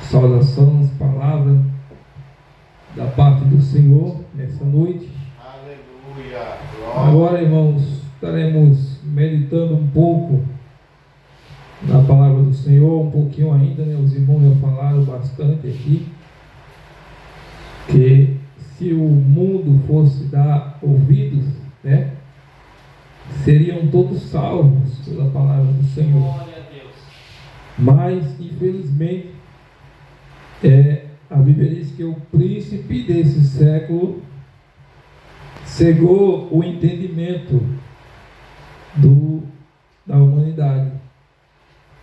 saudações, palavra da parte do Senhor nessa noite. Aleluia. Agora, irmãos, estaremos meditando um pouco na palavra do Senhor, um pouquinho ainda, né? Os irmãos já falaram bastante aqui, que se o mundo fosse dar ouvidos, né, seriam todos salvos pela palavra do Senhor. Glória a Deus. Mas, infelizmente, a Bíblia diz que o príncipe desse século cegou o entendimento da humanidade,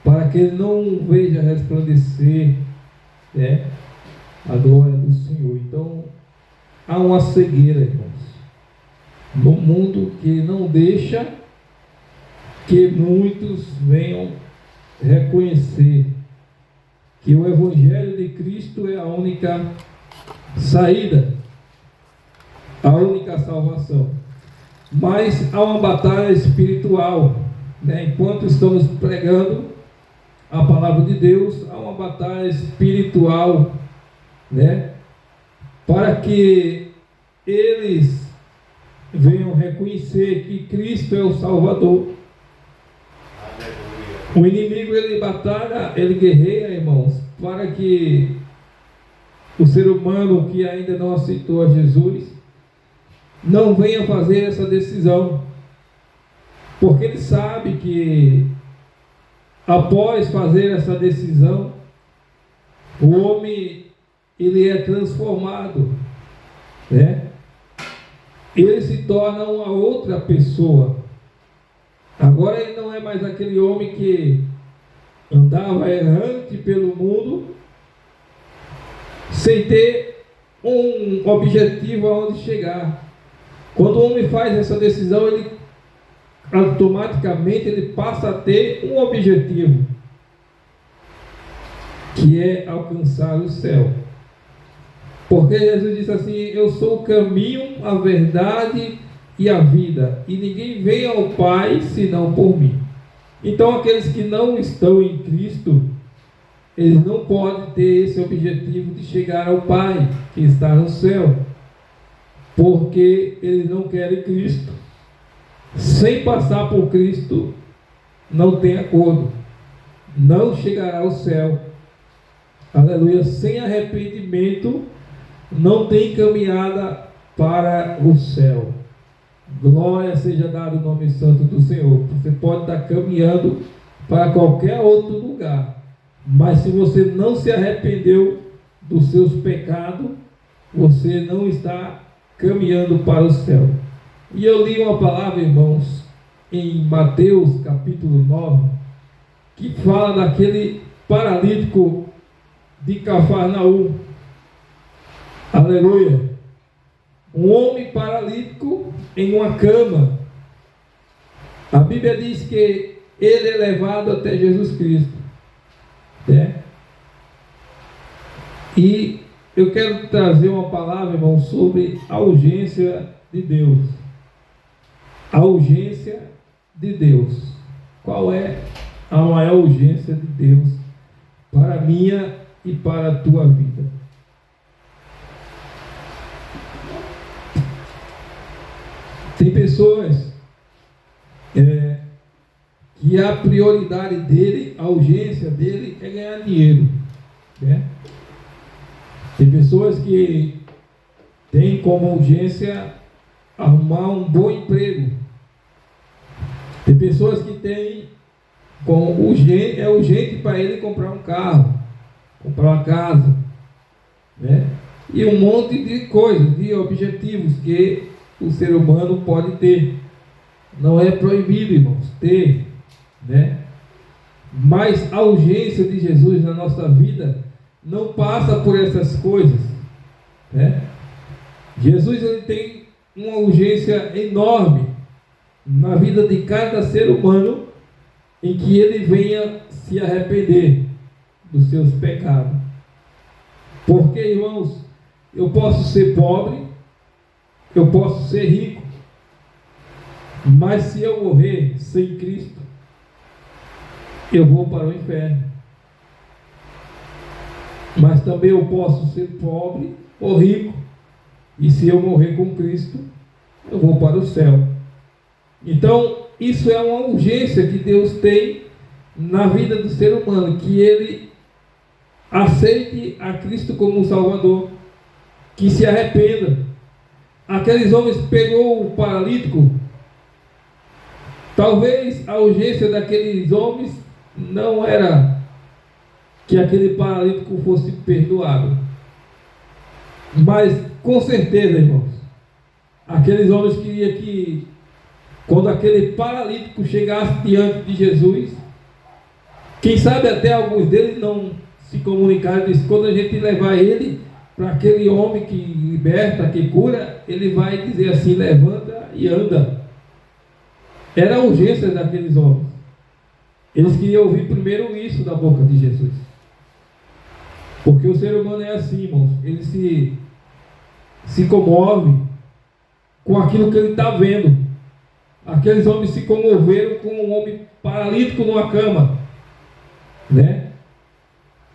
para que ele não veja resplandecer, né, a glória do Senhor. Então, há uma cegueira, irmãos, no mundo, que não deixa que muitos venham reconhecer que o Evangelho de Cristo é a única saída, a única salvação. Mas há uma batalha espiritual, né? Enquanto estamos pregando a palavra de Deus, há uma batalha espiritual, né? Para que eles venham reconhecer que Cristo é o Salvador. O inimigo, ele batalha, ele guerreia, irmãos, para que o ser humano que ainda não aceitou a Jesus não venha fazer essa decisão, porque ele sabe que após fazer essa decisão, o homem, ele é transformado, né? Ele se torna uma outra pessoa. Agora ele não é mais aquele homem que andava errante pelo mundo, sem ter um objetivo aonde chegar. Quando o homem faz essa decisão, ele automaticamente ele passa a ter um objetivo, que é alcançar o céu. Porque Jesus disse assim: eu sou o caminho, a verdade e a vida, e ninguém vem ao Pai senão por mim. Então aqueles que não estão em Cristo, eles não podem ter esse objetivo de chegar ao Pai que está no céu, porque eles não querem Cristo. Sem passar por Cristo, não tem acordo, não chegará ao céu. Aleluia. Sem arrependimento, não tem caminhada para o céu. Glória seja dada o nome santo do Senhor. Você pode estar caminhando para qualquer outro lugar, mas se você não se arrependeu dos seus pecados, você não está caminhando para o céu. E eu li uma palavra, irmãos, em Mateus capítulo 9, que fala daquele paralítico de Cafarnaum. Aleluia. Um homem paralítico em uma cama. A Bíblia diz que ele é levado até Jesus Cristo, né? E eu quero trazer uma palavra, irmão, sobre a urgência de Deus. A urgência de Deus. Qual é a maior urgência de Deus para a minha e para a tua vida? Tem pessoas que a prioridade dele, a urgência dele é ganhar dinheiro, né? Tem pessoas que têm como urgência arrumar um bom emprego. Tem pessoas que têm como urgente, é urgente para ele comprar um carro, comprar uma casa, né? E um monte de coisas, de objetivos que o ser humano pode ter. Não é proibido, irmãos, ter, né? Mas a urgência de Jesus na nossa vida não passa por essas coisas, né? Jesus, ele tem uma urgência enorme na vida de cada ser humano, em que ele venha se arrepender dos seus pecados. Porque, irmãos, eu posso ser pobre, eu posso ser rico, mas se eu morrer sem Cristo, eu vou para o inferno. mas também eu posso ser pobre ou rico, e se eu morrer com Cristo, eu vou para o céu. Então, isso é uma urgência que Deus tem na vida do ser humano, que ele aceite a Cristo como Salvador, que se arrependa. Aqueles homens pegou o paralítico. Talvez a urgência daqueles homens não era que aquele paralítico fosse perdoado, mas com certeza, irmãos, aqueles homens queriam que quando aquele paralítico chegasse diante de Jesus, quem sabe até alguns deles não se comunicaram, disse, quando a gente levar ele para aquele homem que liberta, que cura, ele vai dizer assim, levanta e anda. Era a urgência daqueles homens. Eles queriam ouvir primeiro isso da boca de Jesus. Porque o ser humano é assim, irmãos. Ele se comove com aquilo que ele está vendo. Aqueles homens se comoveram com um homem paralítico numa cama, né?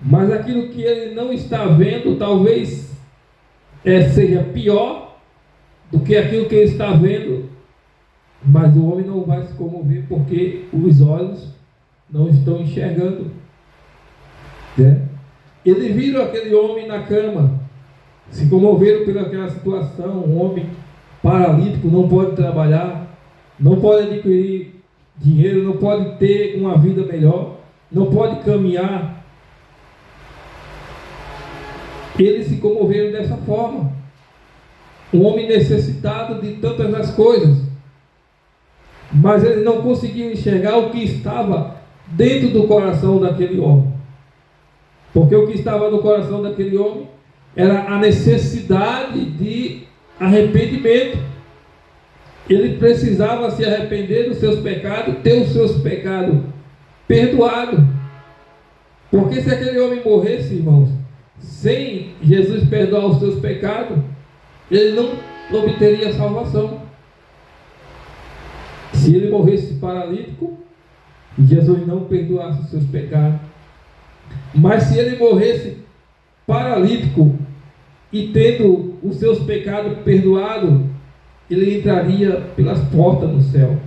Mas aquilo que ele não está vendo, talvez seja pior do que aquilo que ele está vendo. Mas o homem não vai se comover porque os olhos não estão enxergando, né? Eles viram aquele homem na cama, se comoveram pelaquela situação. Um homem paralítico não pode trabalhar, não pode adquirir dinheiro, não pode ter uma vida melhor, não pode caminhar. Eles se comoveram dessa forma. Um homem necessitado de tantas as coisas, mas eles não conseguiam enxergar o que estava dentro do coração daquele homem. Porque o que estava no coração daquele homem era a necessidade de arrependimento. Ele precisava se arrepender dos seus pecados, ter os seus pecados perdoados. Porque se aquele homem morresse, irmãos, sem Jesus perdoar os seus pecados, ele não obteria salvação. Se ele morresse paralítico, e Jesus não perdoasse os seus pecados. Mas se ele morresse paralítico e tendo os seus pecados perdoados, ele entraria pelas portas do céu.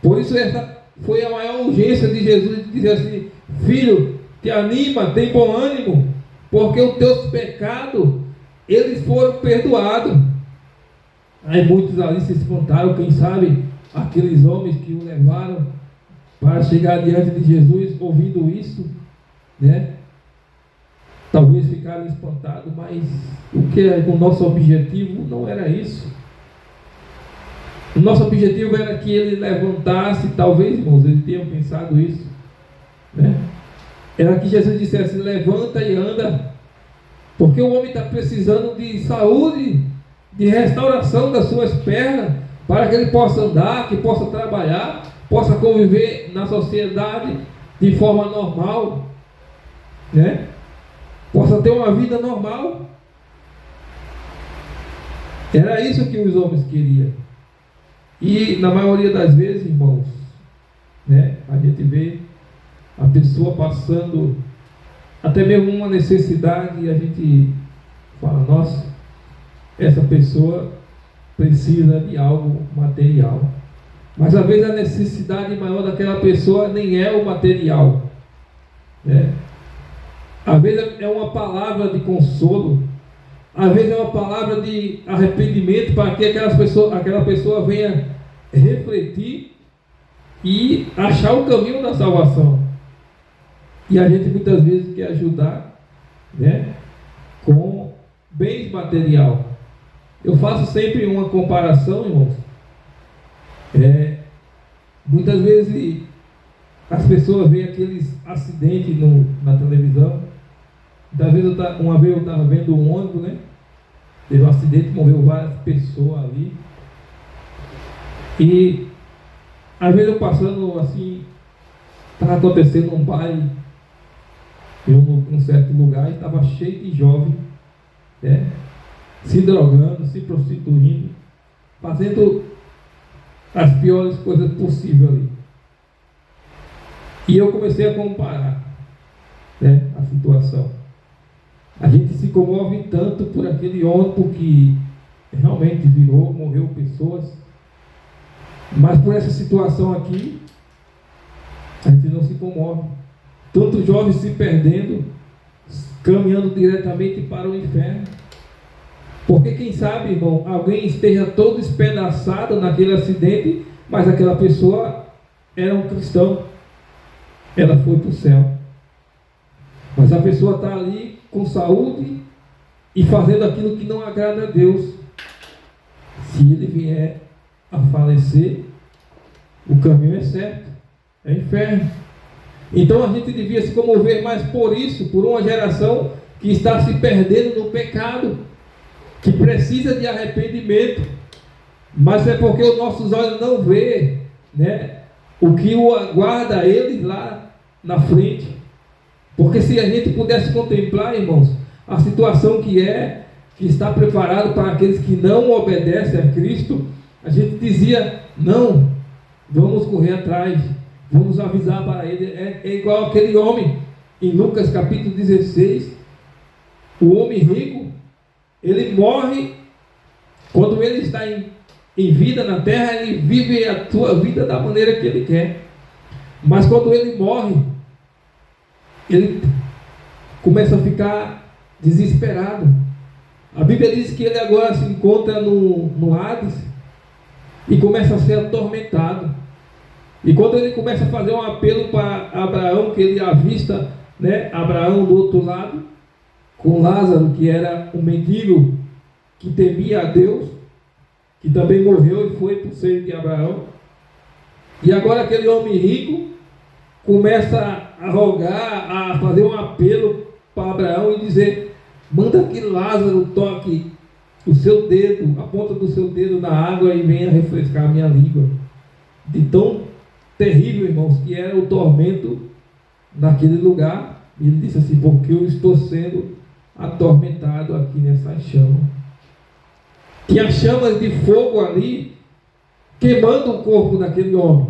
Por isso essa foi a maior urgência de Jesus, de dizer assim, filho, te anima, tem bom ânimo, porque os teus pecados, eles foram perdoados. Aí muitos ali se espantaram, quem sabe aqueles homens que o levaram para chegar diante de Jesus, ouvindo isso, né? Talvez ficaram espantados, mas o nosso objetivo não era isso. O nosso objetivo era que ele levantasse, talvez, irmãos, eles tenham pensado isso, né? Era que Jesus dissesse, levanta e anda, porque o homem está precisando de saúde, de restauração das suas pernas, para que ele possa andar, que possa trabalhar, possa conviver na sociedade de forma normal, né? Possa ter uma vida normal. Era isso que os homens queriam. E na maioria das vezes, irmãos, né, a gente vê a pessoa passando até mesmo uma necessidade e a gente fala, nossa, essa pessoa precisa de algo material. Mas às vezes a necessidade maior daquela pessoa nem é o material, né? Às vezes é uma palavra de consolo, às vezes é uma palavra de arrependimento, para que aquela pessoa venha refletir e achar o caminho da salvação. E a gente muitas vezes quer ajudar, né, com bens material. Eu faço sempre uma comparação, irmãos. Muitas vezes as pessoas veem aqueles acidentes na televisão. Uma vez eu estava vendo um ônibus, né? Teve um acidente, morreu várias pessoas ali. E às vezes eu passando assim, estava acontecendo um baile em um certo lugar, e estava cheio de jovens, né, se drogando, se prostituindo, fazendo as piores coisas possíveis ali. E eu comecei a comparar, né, a situação. A gente se comove tanto por aquele homem, porque realmente morreu pessoas, mas por essa situação aqui, a gente não se comove. Tantos jovens se perdendo, caminhando diretamente para o inferno. Porque quem sabe, irmão, alguém esteja todo espedaçado naquele acidente, mas aquela pessoa era um cristão, ela foi para o céu. Mas a pessoa está ali com saúde e fazendo aquilo que não agrada a Deus. Se ele vier a falecer, o caminho é certo, é inferno. Então a gente devia se comover mais por isso, por uma geração que está se perdendo no pecado, que precisa de arrependimento, mas é porque os nossos olhos não vê, né, o que o aguarda eles lá na frente. Porque se a gente pudesse contemplar, irmãos, a situação que está preparado para aqueles que não obedecem a Cristo, a gente dizia, não, vamos correr atrás, vamos avisar para ele. É igual aquele homem, em Lucas capítulo 16, o homem rico, ele morre, quando ele está em vida na terra, ele vive a sua vida da maneira que ele quer. Mas quando ele morre, ele começa a ficar desesperado. A Bíblia diz que ele agora se encontra no Hades e começa a ser atormentado. E quando ele começa a fazer um apelo para Abraão, que ele avista, né, Abraão do outro lado, com Lázaro, que era um mendigo que temia a Deus, que também morreu e foi para o seio de Abraão. E agora aquele homem rico começa a rogar, a fazer um apelo para Abraão e dizer, manda que Lázaro toque o seu dedo, a ponta do seu dedo na água e venha refrescar a minha língua. De tão terrível, irmãos, que era o tormento naquele lugar. E ele disse assim, porque eu estou sendo atormentado aqui nessa chama. Tinha chamas de fogo ali, queimando o corpo daquele homem.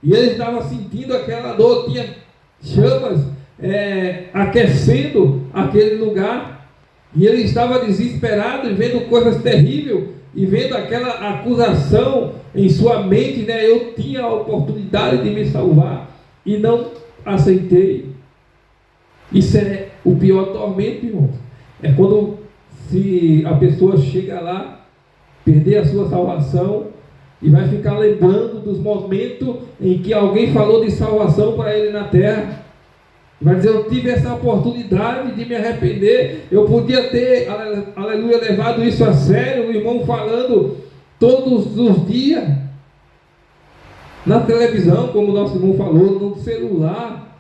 E ele estava sentindo aquela dor, tinha chamas aquecendo aquele lugar. E ele estava desesperado, vendo coisas terríveis, e vendo aquela acusação em sua mente, né? Eu tinha a oportunidade de me salvar, e não aceitei. Isso é o pior tormento, irmão. É quando se a pessoa chega lá, perder a sua salvação, e vai ficar lembrando dos momentos em que alguém falou de salvação para ele na terra. Vai dizer, eu tive essa oportunidade de me arrepender, eu podia ter, aleluia, levado isso a sério, o irmão falando todos os dias, na televisão, como o nosso irmão falou, no celular,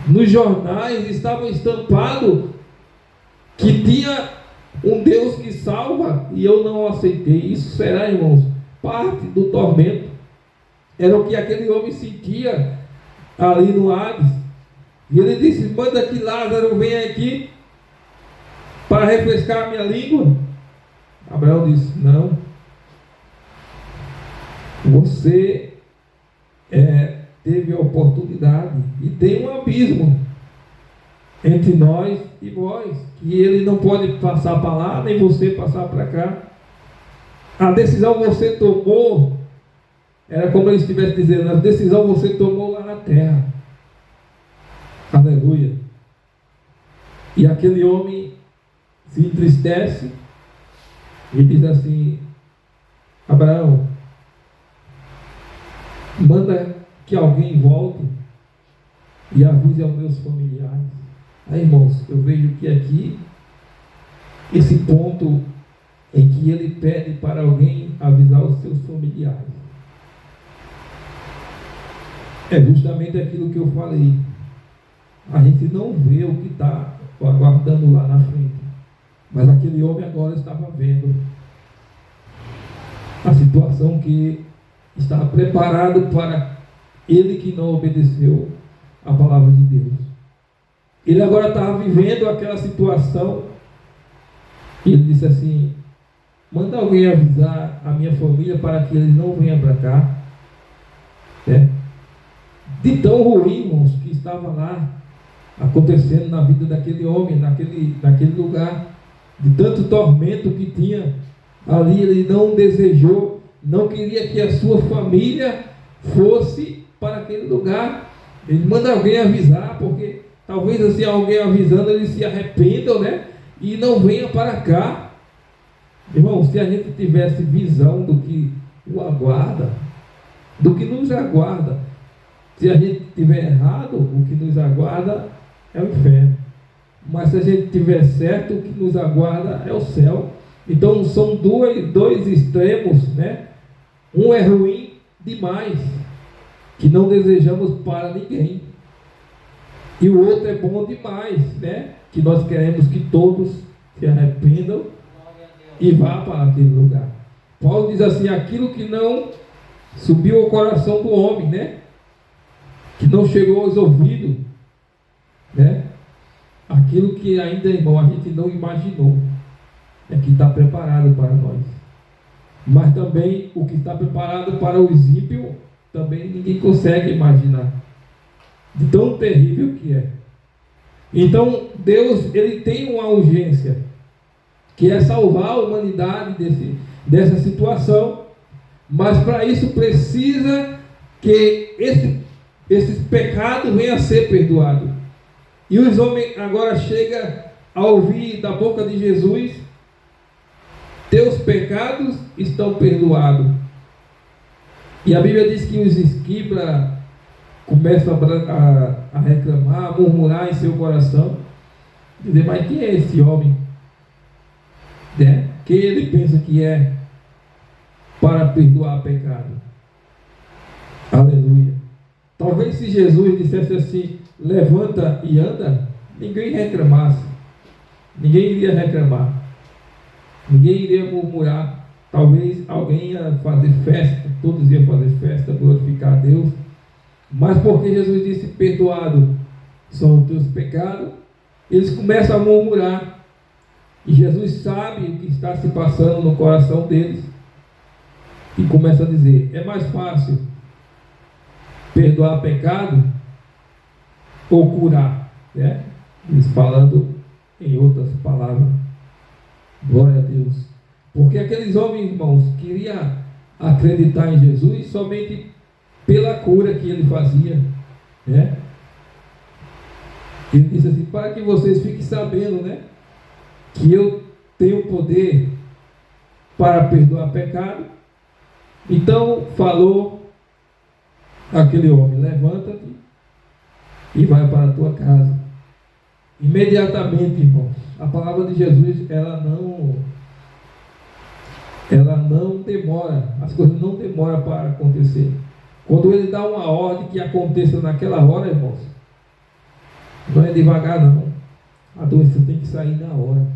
nos jornais, estava estampado que tinha um Deus que salva, e eu não aceitei. Isso será, irmãos, parte do tormento. Era o que aquele homem sentia ali no Hades. E ele disse, manda que Lázaro venha aqui para refrescar a minha língua. Abraão disse, não, você teve a oportunidade, e tem um abismo entre nós e vós, que ele não pode passar para lá, nem você passar para cá. A decisão você tomou, era como ele estivesse dizendo, a decisão você tomou lá na terra. Aleluia. E aquele homem se entristece e diz assim, Abraão, manda que alguém volte e avise aos meus familiares. Aí, irmãos, eu vejo que aqui, esse ponto em que ele pede para alguém avisar os seus familiares, é justamente aquilo que eu falei. A gente não vê o que está aguardando lá na frente, mas aquele homem agora estava vendo a situação que estava preparado para ele que não obedeceu a palavra de Deus. Ele agora estava vivendo aquela situação, e ele disse assim, manda alguém avisar a minha família para que eles não venham para cá. De tão ruim, irmãos, que estava lá acontecendo na vida daquele homem, naquele lugar, de tanto tormento que tinha ali. Ele não desejou, não queria que a sua família fosse para aquele lugar. Ele manda alguém avisar, porque talvez assim, alguém avisando, eles se arrependam, né? E não venham para cá. Irmão, se a gente tivesse visão do que o aguarda, do que nos aguarda, se a gente tiver errado, o que nos aguarda é o inferno. Mas se a gente tiver certo, o que nos aguarda é o céu. Então são dois extremos, né? Um é ruim demais, que não desejamos para ninguém. E o outro é bom demais, né? Que nós queremos que todos se arrependam e vá para aquele lugar. Paulo diz assim: aquilo que não subiu ao coração do homem, né? Que não chegou aos ouvidos, né? Aquilo que ainda, irmão, a gente não imaginou, é que está preparado para nós. Mas também o que está preparado para o ímpio, também ninguém consegue imaginar, de tão terrível que é. Então Deus, ele tem uma urgência, que é salvar a humanidade dessa situação. Mas para isso precisa que esses pecados venham a ser perdoados. E os homens agora chegam a ouvir da boca de Jesus: teus pecados estão perdoados. E a Bíblia diz que os escribas começam a reclamar, a murmurar em seu coração, dizer: mas quem é esse homem? Né? Quem ele pensa que é para perdoar pecado? Aleluia. Talvez se Jesus dissesse assim: levanta e anda, ninguém reclamasse, ninguém iria reclamar, ninguém iria murmurar. Talvez alguém ia fazer festa, todos iam fazer festa, glorificar a Deus. Mas porque Jesus disse: perdoado são os teus pecados, eles começam a murmurar. E Jesus sabe o que está se passando no coração deles, e começa a dizer: é mais fácil perdoar pecado ou curar, né? Eles falando em outras palavras. Glória a Deus. Porque aqueles homens, irmãos, queriam acreditar em Jesus somente pela cura que ele fazia, né? Ele disse assim: para que vocês fiquem sabendo, né, que eu tenho poder para perdoar pecado. Então falou aquele homem: levanta-te e vai para a tua casa. Imediatamente, irmãos, a palavra de Jesus, ela não demora, as coisas não demoram para acontecer. Quando ele dá uma ordem que aconteça naquela hora, irmãos, não é devagar não, a doença tem que sair na hora.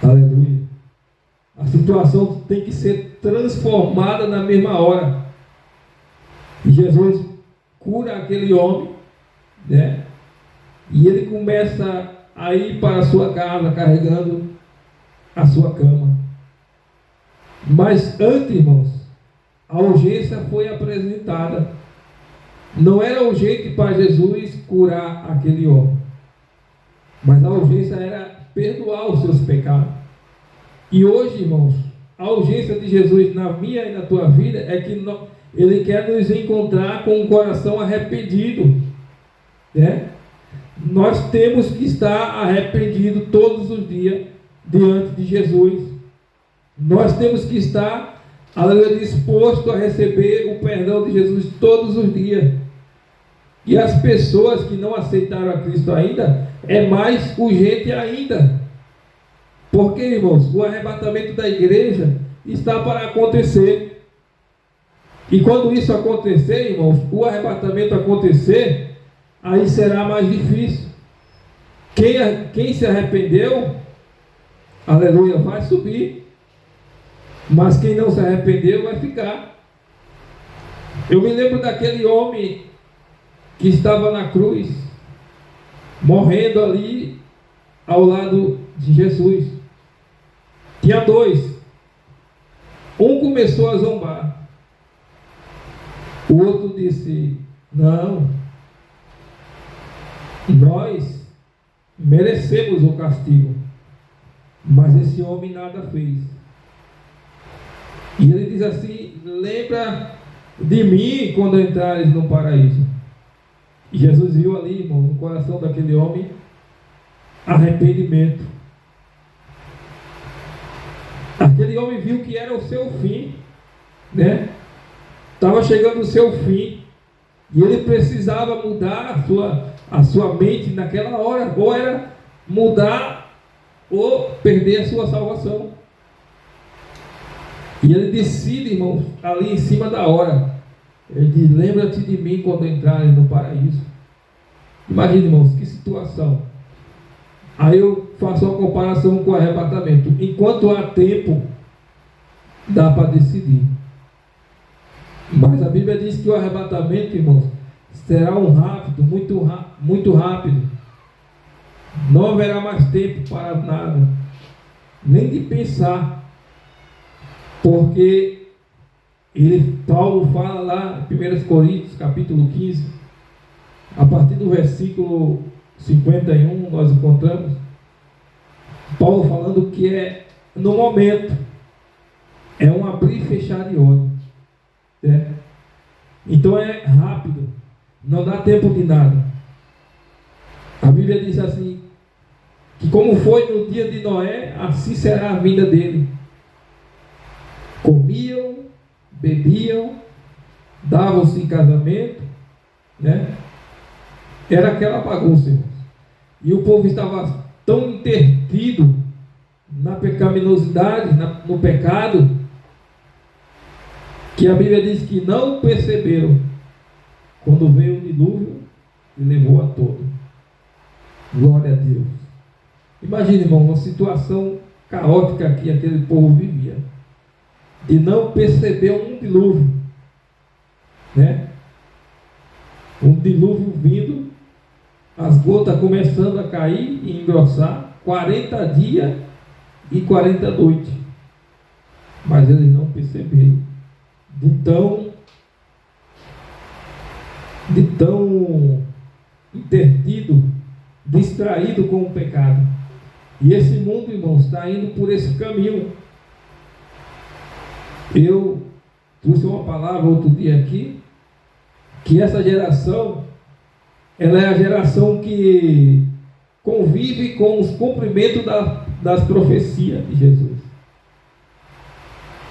Aleluia. A situação tem que ser transformada na mesma hora. E Jesus cura aquele homem, né? E ele começa a ir para a sua casa carregando a sua cama. Mas antes, irmãos, a urgência foi apresentada. Não era urgente para Jesus curar aquele homem, mas a urgência era perdoar os seus pecados. E hoje, irmãos, a urgência de Jesus na minha e na tua vida é que Ele quer nos encontrar com um coração arrependido, né? Nós temos que estar arrependidos todos os dias diante de Jesus. Nós temos que estar, aleluia, disposto a receber o perdão de Jesus todos os dias. E as pessoas que não aceitaram a Cristo ainda, é mais urgente ainda. Porque, irmãos, o arrebatamento da igreja está para acontecer. E quando isso acontecer, irmãos, o arrebatamento acontecer, aí será mais difícil. Quem se arrependeu, aleluia, vai subir. Mas quem não se arrependeu vai ficar. Eu me lembro daquele homem que estava na cruz, morrendo ali ao lado de Jesus. Tinha dois. Um começou a zombar. O outro disse: não, Nós merecemos o castigo, mas esse homem nada fez. E ele diz assim: lembra de mim quando entrares no paraíso. E Jesus viu ali, irmão, no coração daquele homem, arrependimento. Aquele homem viu que era o seu fim, né? Estava chegando o seu fim, e ele precisava mudar a sua mente naquela hora, ou era mudar ou perder a sua salvação. E ele decide, irmão, ali em cima da hora. Ele diz: lembra-te de mim quando entrares no paraíso. Imagina, irmãos, que situação. Aí eu faço uma comparação com o arrebatamento. Enquanto há tempo, dá para decidir. Mas a Bíblia diz que o arrebatamento, irmãos, será muito rápido. Não haverá mais tempo para nada, nem de pensar. Porque Paulo fala lá em 1 Coríntios, capítulo 15, a partir do versículo 51, nós encontramos Paulo falando que é no momento, é um abrir e fechar de olhos, né? Então é rápido, não dá tempo de nada. A Bíblia diz assim, que como foi no dia de Noé, assim será a vinda dele. Comiam, bebiam, davam-se em casamento, né? Era aquela bagunça, irmãos. E o povo estava tão intertido na pecaminosidade, no pecado, que a Bíblia diz que não perceberam quando veio o dilúvio e levou a todos. Glória a Deus. Imagine, irmão, uma situação caótica que aquele povo vivia, de não perceber um dilúvio, né? Um dilúvio vindo, as gotas começando a cair e engrossar, 40 dias e 40 noites, mas eles não perceberam, de tão intertido, distraído com o pecado. E esse mundo, irmãos, está indo por esse caminho. Eu trouxe uma palavra outro dia aqui, que essa geração, ela é a geração que convive com os cumprimentos das profecias de Jesus,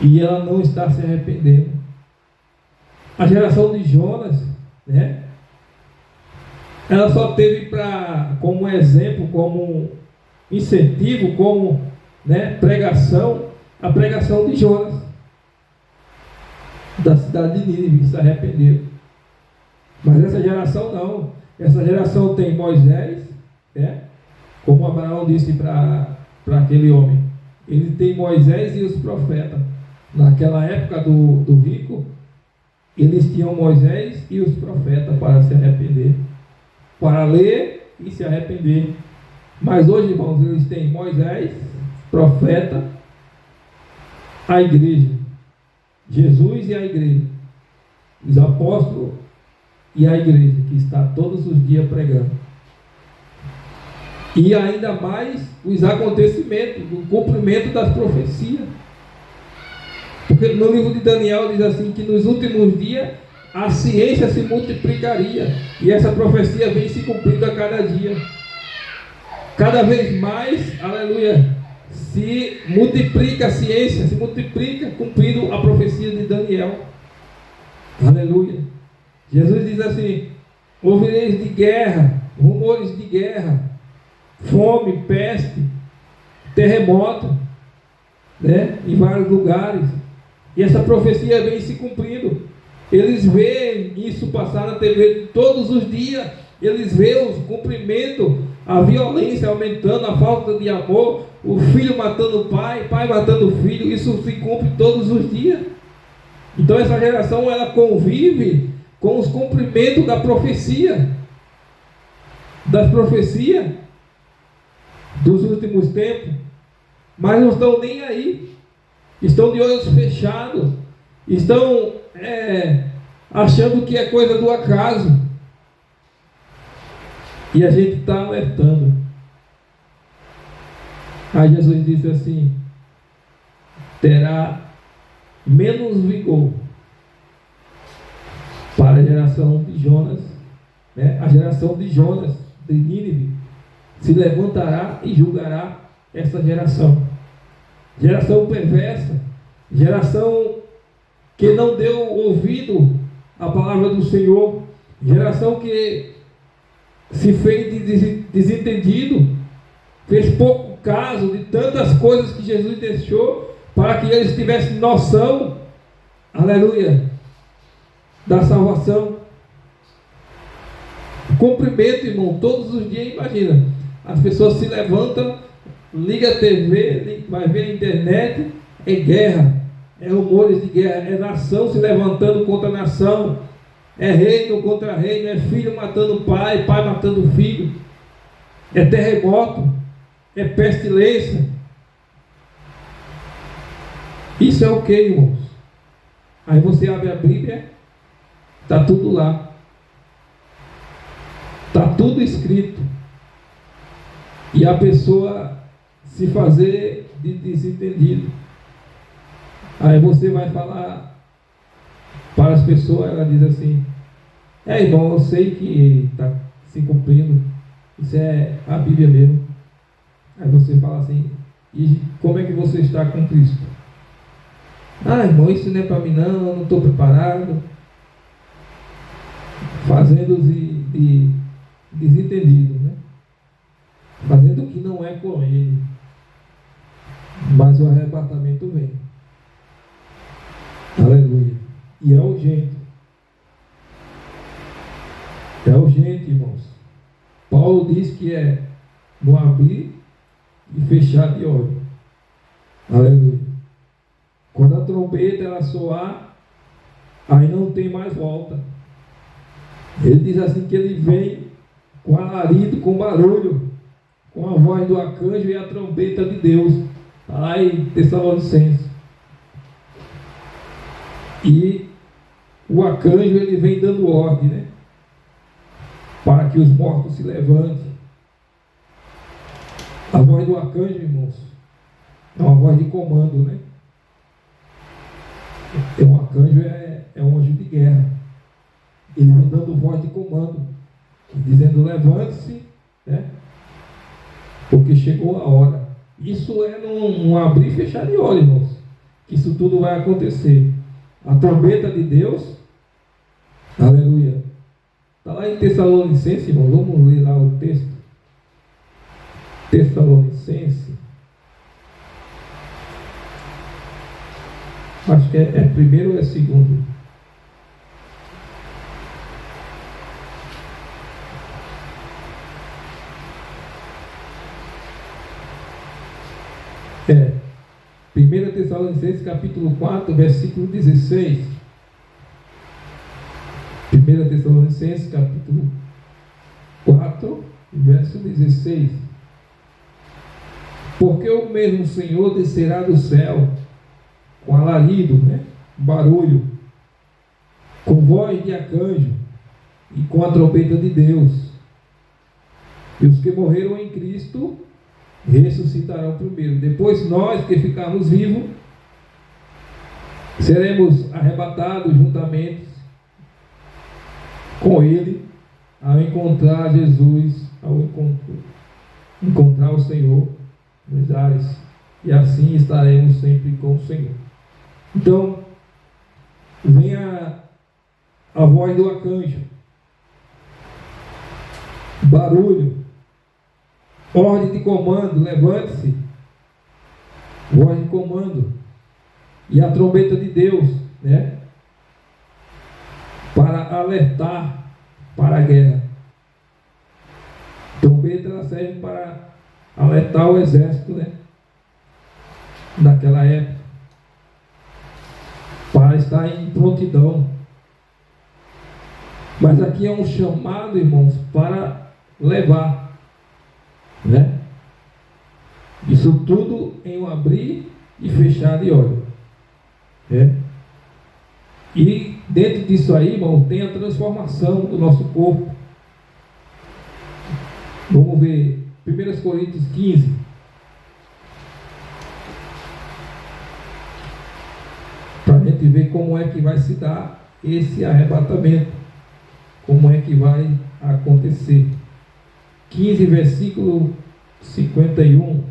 e ela não está se arrependendo. A geração de Jonas, né? Ela só teve como exemplo, como incentivo, como, né, pregação, a pregação de Jonas, da cidade de Nínive, se arrependeu. Mas essa geração não. Essa geração tem Moisés, né? Como Abraão disse para aquele homem, ele tem Moisés e os profetas. Naquela época do rico, eles tinham Moisés e os profetas para se arrepender, para ler e se arrepender. Mas hoje, irmãos, eles têm Moisés, profeta, a igreja, Jesus e a igreja, os apóstolos e a igreja, que está todos os dias pregando. E ainda mais os acontecimentos, o cumprimento das profecias. Porque no livro de Daniel diz assim, que nos últimos dias a ciência se multiplicaria, e essa profecia vem se cumprindo a cada dia. Cada vez mais, aleluia, se multiplica a ciência, se multiplica, cumprindo a profecia de Daniel. Aleluia. Jesus diz assim: ouvireis de guerra, rumores de guerra, fome, peste, terremoto, né, em vários lugares. E essa profecia vem se cumprindo. Eles veem isso passar na TV todos os dias. Eles veem o cumprimento, a violência aumentando, a falta de amor, o filho matando o pai, pai matando o filho. Isso se cumpre todos os dias. Então essa geração, ela convive com os cumprimentos da profecia, das profecias dos últimos tempos, mas não estão nem aí, estão de olhos fechados, estão achando que é coisa do acaso. E a gente está alertando. Aí Jesus disse assim: terá menos vigor para a geração de Jonas, né? A geração de Jonas, de Nínive, se levantará e julgará essa geração. Geração perversa, geração que não deu ouvido à palavra do Senhor, geração que se fez de desentendido, fez pouco caso de tantas coisas que Jesus deixou, para que eles tivessem noção, aleluia, da salvação. Cumprimento, irmão, todos os dias. Imagina, as pessoas se levantam, liga a TV, vai ver a internet, é guerra, é rumores de guerra, é nação se levantando contra nação, é reino contra reino, é filho matando pai, pai matando filho, é terremoto, é pestilência. Isso é o que, irmãos? Aí você abre a Bíblia, está tudo lá, está tudo escrito, e a pessoa se fazer de desentendido. Aí você vai falar para as pessoas, ela diz assim: irmão, eu sei que está se cumprindo, isso é a Bíblia mesmo. Aí você fala assim: e como é que você está com Cristo? Irmão, isso não é para mim não, eu não estou preparado. Fazendo de desentendido, né? Fazendo o que não é com ele. Mas o arrebatamento vem. Aleluia. E é urgente. É urgente, irmãos. Paulo diz que é no abrir e fechar de olho. Aleluia. Quando a trombeta ela soar, aí não tem mais volta. Ele diz assim que ele vem com alarido, com barulho, com a voz do arcanjo e a trombeta de Deus. Está lá em Tessalonicenses. E o arcanjo ele vem dando ordem, né? Para que os mortos se levantem. A voz do arcanjo, irmãos, é uma voz de comando, né? Um arcanjo é um anjo de guerra. Ele vem dando voz de comando, dizendo: levante-se, né? Porque chegou a hora. Isso é num abrir e fechar de olho, irmãos, que isso tudo vai acontecer. A trombeta de Deus, aleluia, está lá em Tessalonicenses, irmão. Vamos ler lá o texto. Tessalonicenses, acho que é primeiro ou é segundo? É 1 Tessalonicenses capítulo 4, versículo 16. 1 Tessalonicenses capítulo 4, verso 16. Porque o mesmo Senhor descerá do céu com alarido, né? Barulho, com voz de arcanjo e com a trombeta de Deus. E os que morreram em Cristo ressuscitarão primeiro. Depois nós que ficarmos vivos seremos arrebatados juntamente com Ele ao encontrar Jesus, ao encontrar o Senhor nos ares, e assim estaremos sempre com o Senhor. Então vem a voz do arcanjo, barulho, ordem de comando, levante-se, voz de comando, e a trombeta de Deus, né? Para alertar para a guerra. A trombeta ela serve para alertar o exército, né? Daquela época, para estar em prontidão. Mas aqui é um chamado, irmãos, para levar, né? Isso tudo em um abrir e fechar de olho, né? E dentro disso aí, irmão, tem a transformação do nosso corpo. Vamos ver 1 Coríntios 15. Para a gente ver como é que vai se dar esse arrebatamento. Como é que vai acontecer. 15, versículo 51.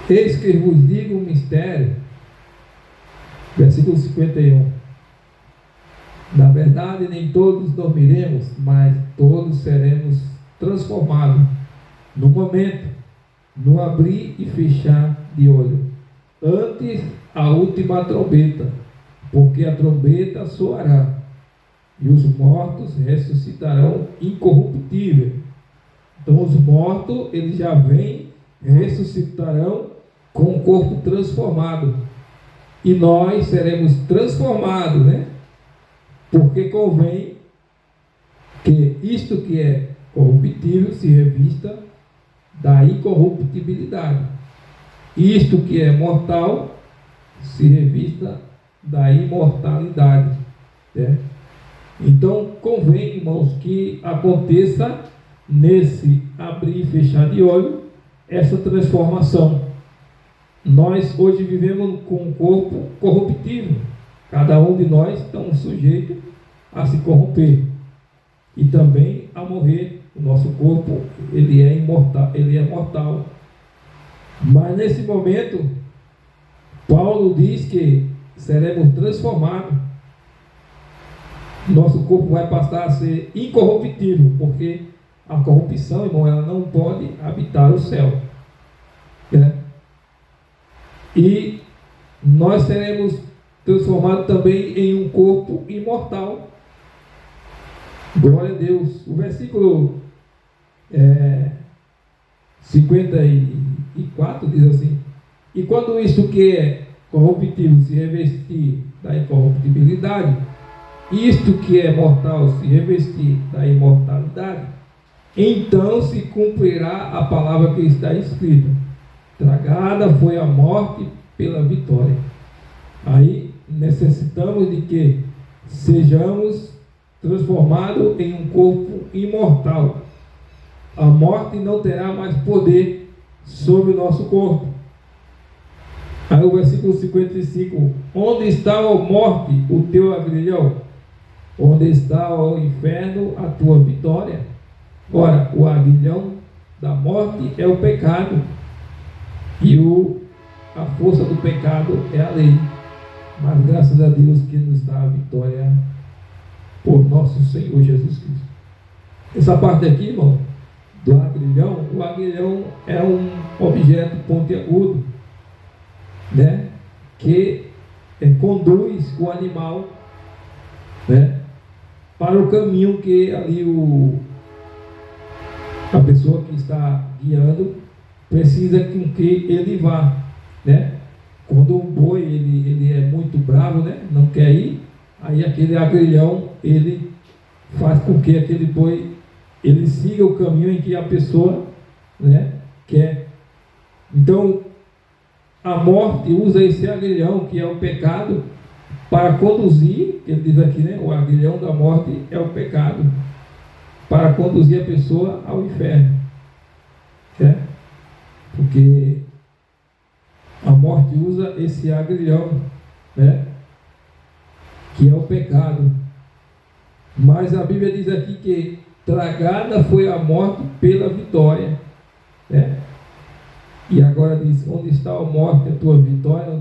Eis que vos digo um mistério. Versículo 51. Na verdade, nem todos dormiremos, mas todos seremos transformados no momento, no abrir e fechar de olho, antes a última trombeta, porque a trombeta soará, e os mortos ressuscitarão incorruptíveis. Então os mortos, eles já vêm, ressuscitarão com o corpo transformado, e nós seremos transformados, né? Porque convém que isto que é corruptível se revista da incorruptibilidade, e isto que é mortal se revista da imortalidade, né? Então convém, irmãos, que aconteça nesse abrir e fechar de olho essa transformação. Nós hoje vivemos com um corpo corruptível. Cada um de nós está sujeito a se corromper e também a morrer. O nosso corpo, ele é imortal, ele é mortal. Mas nesse momento, Paulo diz que seremos transformados. Nosso corpo vai passar a ser incorruptível, porque a corrupção, irmão, ela não pode habitar o céu, né? E nós seremos transformados também em um corpo imortal. Glória a Deus. O versículo 54 diz assim: e quando isto que é corruptível se revestir da incorruptibilidade, isto que é mortal se revestir da imortalidade, então se cumprirá a palavra que está escrita: tragada foi a morte pela vitória. Aí necessitamos de que sejamos transformados em um corpo imortal. A morte não terá mais poder sobre o nosso corpo. Aí o versículo 55: onde está, ó morte, o teu aguilhão? Onde está, ó inferno, a tua vitória? Ora, o aguilhão da morte é o pecado, e a força do pecado é a lei. Mas graças a Deus que nos dá a vitória por nosso Senhor Jesus Cristo. Essa parte aqui, irmão, do aguilhão, o aguilhão é um objeto pontiagudo, né, que conduz o animal, né, para o caminho que ali a pessoa que está guiando precisa com que ele vá, né? Quando o boi ele é muito bravo, né, não quer ir, aí aquele aguilhão ele faz com que aquele boi ele siga o caminho em que a pessoa, né, quer. Então a morte usa esse aguilhão, que é o pecado, para conduzir, ele diz aqui, né, o aguilhão da morte é o pecado, para conduzir a pessoa ao inferno, né? Porque a morte usa esse aguilhão, né, que é o pecado. Mas a Bíblia diz aqui que tragada foi a morte pela vitória, né? E agora diz: onde está a morte, a tua vitória?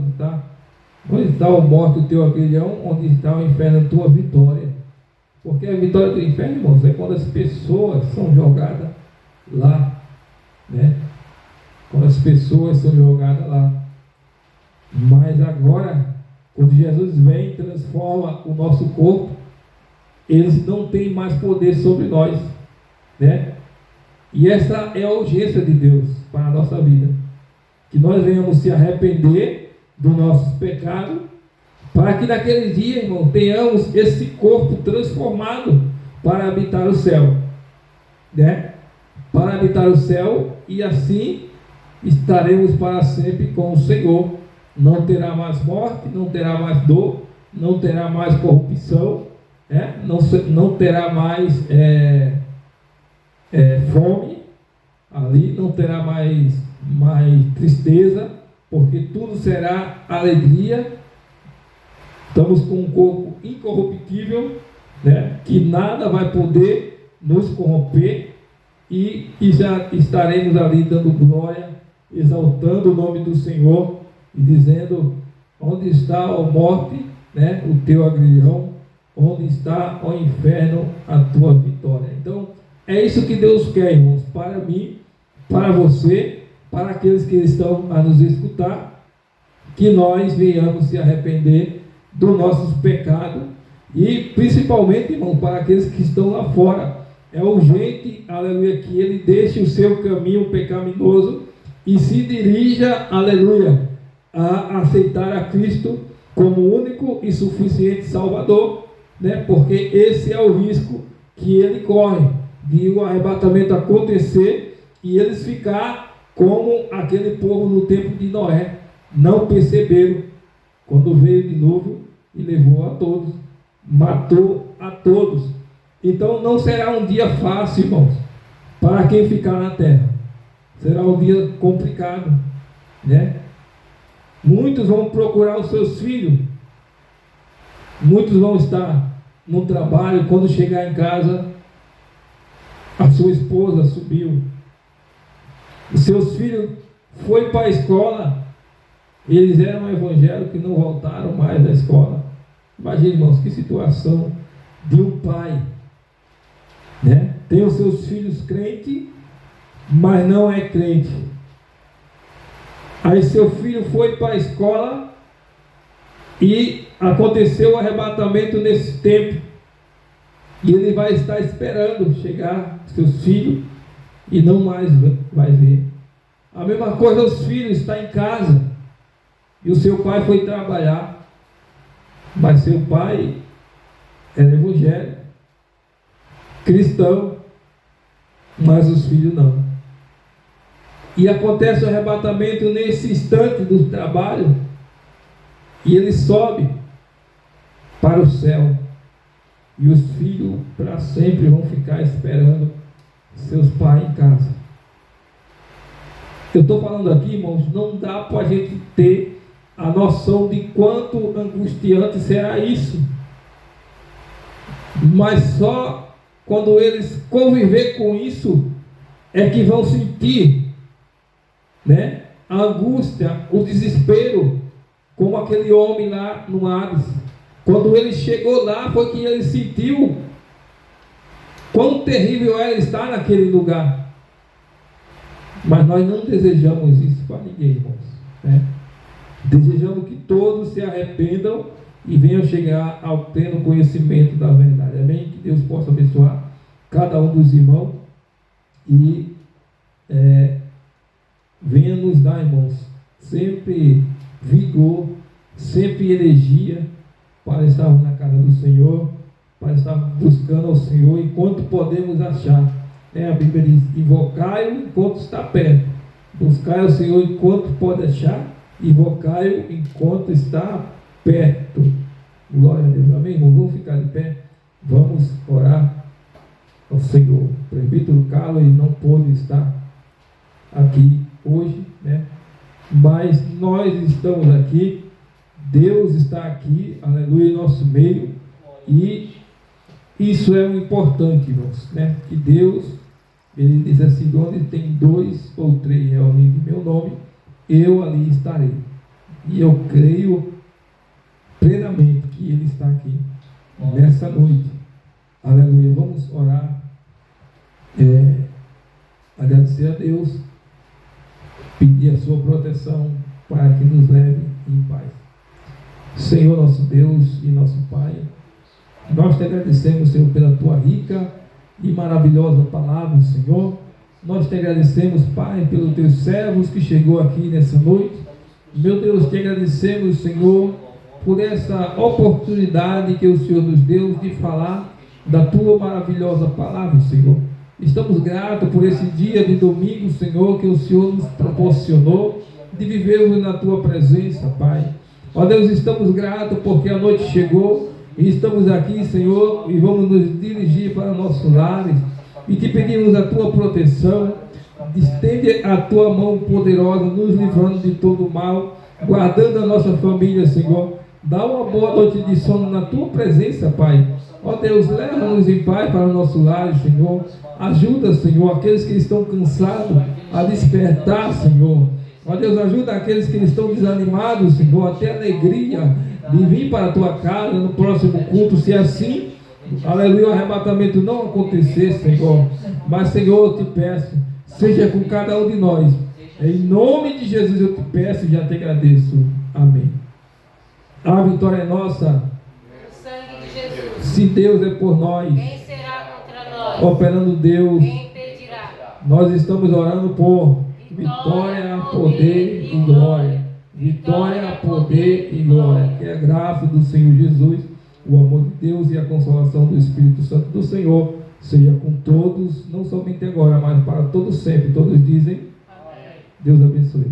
Onde está a morte, o teu aguilhão? Onde está o inferno, a tua vitória? Porque a vitória do inferno, irmãos, é quando as pessoas são jogadas lá, né? Quando as pessoas são jogadas lá. Mas agora, quando Jesus vem e transforma o nosso corpo, eles não têm mais poder sobre nós, né? E essa é a urgência de Deus para a nossa vida, que nós venhamos se arrepender dos nossos pecados, para que naquele dia, irmão, tenhamos esse corpo transformado para habitar o céu, né? Para habitar o céu, e assim estaremos para sempre com o Senhor. Não terá mais morte, não terá mais dor, não terá mais corrupção, não terá mais fome, ali não terá mais tristeza, porque tudo será alegria. Estamos com um corpo incorruptível, né, que nada vai poder nos corromper, e já estaremos ali dando glória, exaltando o nome do Senhor e dizendo: onde está, ó morte, né, o teu aguilhão? Onde está, ó inferno, a tua vitória? Então, é isso que Deus quer, irmãos, para mim, para você, para aqueles que estão a nos escutar, que nós venhamos se arrepender dos nossos pecados, e principalmente, irmão, para aqueles que estão lá fora. É urgente, aleluia, que ele deixe o seu caminho pecaminoso e se dirija, aleluia, a aceitar a Cristo como único e suficiente Salvador, né? Porque esse é o risco que ele corre, de o arrebatamento acontecer e eles ficar como aquele povo no tempo de Noé. Não perceberam quando veio o dilúvio e levou a todos, matou a todos. Então não será um dia fácil, irmãos, para quem ficar na terra. Será um dia complicado, né? Muitos vão procurar os seus filhos, muitos vão estar no trabalho, quando chegar em casa, a sua esposa subiu, os seus filhos foi para a escola, eles eram evangélicos e não voltaram mais da escola. Imagine, irmãos, que situação de um pai, né? Tem os seus filhos crentes, mas não é crente. Aí seu filho foi para a escola e aconteceu o arrebatamento nesse tempo, e ele vai estar esperando chegar seus filhos e não mais vai ver. A mesma coisa, os filhos estão em casa e o seu pai foi trabalhar, mas seu pai era evangélico, cristão, mas os filhos não. E acontece o arrebatamento nesse instante do trabalho, e ele sobe para o céu, e os filhos para sempre vão ficar esperando seus pais em casa. Eu estou falando aqui, irmãos, não dá para a gente ter a noção de quanto angustiante será isso, mas só quando eles conviver com isso é que vão sentir, né, a angústia, o desespero, como aquele homem lá no Hades. Quando ele chegou lá, foi que ele sentiu quão terrível era estar naquele lugar. Mas nós não desejamos isso para ninguém, irmãos, né? Desejamos que todos se arrependam e venham chegar ao pleno conhecimento da verdade. Amém? Que Deus possa abençoar cada um dos irmãos e venha nos dar, irmãos, sempre vigor, sempre energia para estarmos na casa do Senhor, para estar buscando ao Senhor enquanto podemos achar. A Bíblia diz: invocai-o enquanto está perto, buscai ao Senhor enquanto pode achar, invocai-o enquanto está perto. Glória a Deus. Amém, irmão? Vamos ficar de pé, vamos orar ao Senhor. O presbítero Carlos, ele não pôde estar aqui hoje, né? Mas nós estamos aqui, Deus está aqui, aleluia, em nosso meio, e isso é o importante, irmãos, né? Que Deus, ele diz assim: onde tem 2 ou 3 reunidos em meu nome, eu ali estarei. E eu creio plenamente que ele está aqui nessa noite. Aleluia. Vamos orar, agradecer a Deus, pedir a sua proteção para que nos leve em paz. Senhor, nosso Deus e nosso Pai, nós te agradecemos, Senhor, pela tua rica e maravilhosa palavra, Senhor. Nós te agradecemos, Pai, pelos teus servos que chegou aqui nessa noite. Meu Deus, te agradecemos, Senhor, por essa oportunidade que o Senhor nos deu de falar da tua maravilhosa palavra, Senhor. Estamos gratos por esse dia de domingo, Senhor, que o Senhor nos proporcionou de vivermos na tua presença, Pai. Ó Deus, estamos gratos porque a noite chegou e estamos aqui, Senhor, e vamos nos dirigir para nossos lares e te pedimos a tua proteção. Estende a tua mão poderosa, nos livrando de todo mal, guardando a nossa família, Senhor. Dá uma boa noite de sono na tua presença, Pai. Ó Deus, leva-nos em paz para o nosso lar, Senhor. Ajuda, Senhor, aqueles que estão cansados a despertar, Senhor. Ó Deus, ajuda aqueles que estão desanimados, Senhor, até alegria de vir para a tua casa no próximo culto, se assim, aleluia, o arrebatamento não acontecer, Senhor. Mas, Senhor, eu te peço, seja com cada um de nós. Em nome de Jesus eu te peço e já te agradeço. Amém. A vitória é nossa. O sangue de Jesus. Se Deus é por nós, Quem será contra nós? operando Deus, Quem impedirá? nós estamos orando por vitória, poder e glória. Vitória, poder e glória. Que a graça do Senhor Jesus, o amor de Deus e a consolação do Espírito Santo do Senhor seja com todos, não somente agora, mas para todos sempre. Todos dizem, amém. Deus abençoe.